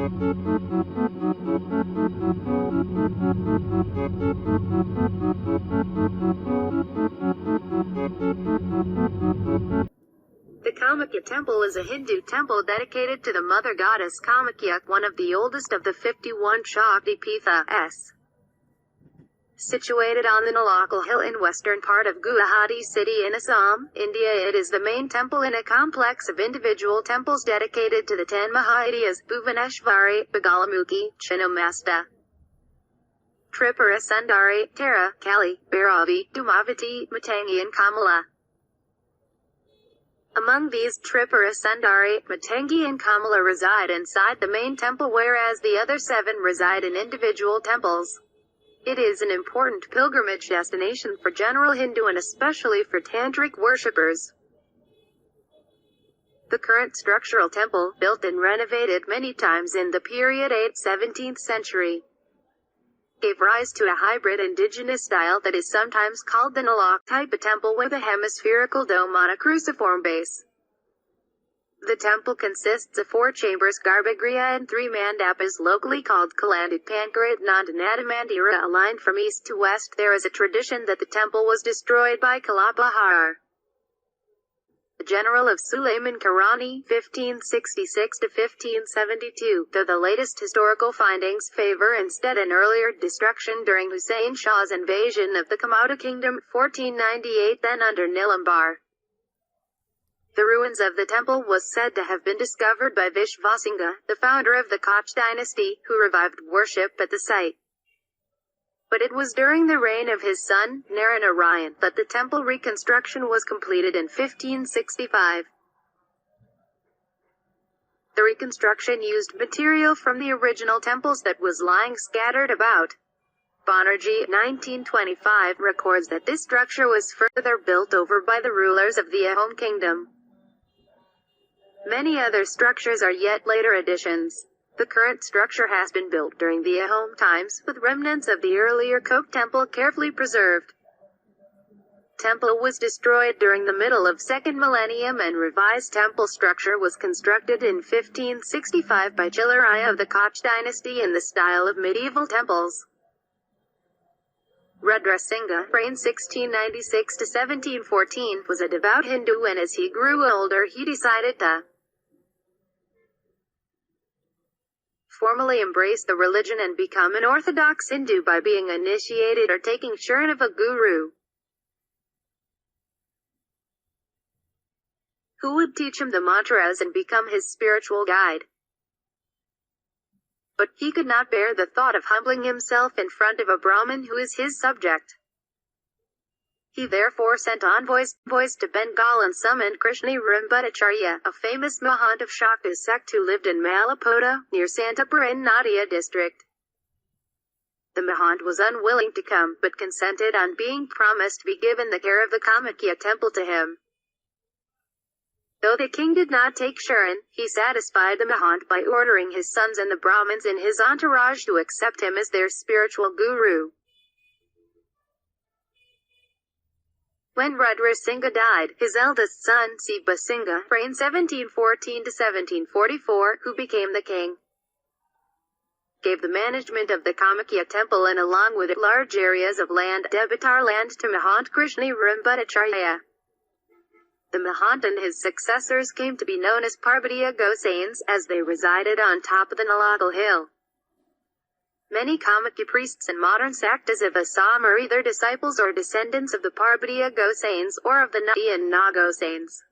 The Kamakya Temple is a Hindu temple dedicated to the mother goddess Kamakya, one of the oldest of the 51 shaktipeethas. Situated on the Nilachal Hill in western part of Guwahati city in Assam, India, it is the main temple in a complex of individual temples dedicated to the 10 Mahaidyas, Bhuvaneshwari, Bagalamukhi, Chinnamasta, Tripura Sundari, Tara, Kali, Bhairavi, Dhumavati, Matangi and Kamala. Among these, Tripura Sundari, Matangi and Kamala reside inside the main temple, whereas the other 7 reside in individual temples. It is an important pilgrimage destination for general Hindu and especially for tantric worshippers. The current structural temple, built and renovated many times in the period 8th-17th century, gave rise to a hybrid indigenous style that is sometimes called the Nilachal type, a temple with a hemispherical dome on a cruciform base. The temple consists of 4 chambers, garbha, griha and 3 mandapas, locally called calanta, pancharatna and natamandira, aligned from east to west. There is a tradition that the temple was destroyed by Kalapahar, the general of Sulayman Karani, 1566–1572, though the latest historical findings favor instead an earlier destruction during Hussein Shah's invasion of the Kamakya kingdom, 1498, then under Nilambar. The ruins of the temple was said to have been discovered by Vishvasingha, the founder of the Koch dynasty, who revived worship at the site. But it was during the reign of his son, Naranarayan, that the temple reconstruction was completed in 1565. The reconstruction used material from the original temples that was lying scattered about. Banerjee, 1925, records that this structure was further built over by the rulers of the Ahom kingdom. Many other structures are yet later additions. The current structure has been built during the Ahom times, with remnants of the earlier Koch temple carefully preserved. Temple was destroyed during the middle of 2nd millennium and revised temple structure was constructed in 1565 by Chillaraya of the Koch dynasty in the style of medieval temples. Rudra Singha, reigned 1696–1714, was a devout Hindu, and as he grew older he decided to formally embrace the religion and become an orthodox Hindu by being initiated or taking sharan of a guru, who would teach him the mantras and become his spiritual guide. But he could not bear the thought of humbling himself in front of a Brahmin who is his subject. He therefore sent envoys to Bengal and summoned Krishna Rimbuddhacharya, a famous Mahant of Shakta sect who lived in Malapota, near Santapur in Nadia district. The Mahant was unwilling to come, but consented on being promised to be given the care of the Kamakya temple to him. Though the king did not take sharan, he satisfied the Mahant by ordering his sons and the Brahmins in his entourage to accept him as their spiritual guru. When Rudra Singha died, his eldest son, Siba Singha, reigned 1714–1744, who became the king, gave the management of the Kamakya temple and along with it large areas of land, debitar land, to Mahant Krishna Rimbuddhacharya. The Mahant and his successors came to be known as Parvatiya Gosains, as they resided on top of the Nilachal Hill. Many Kamakya priests and modern Saktas of Assam are either disciples or descendants of the Parvatiya Gosains or of the Nadi and Na Gosains.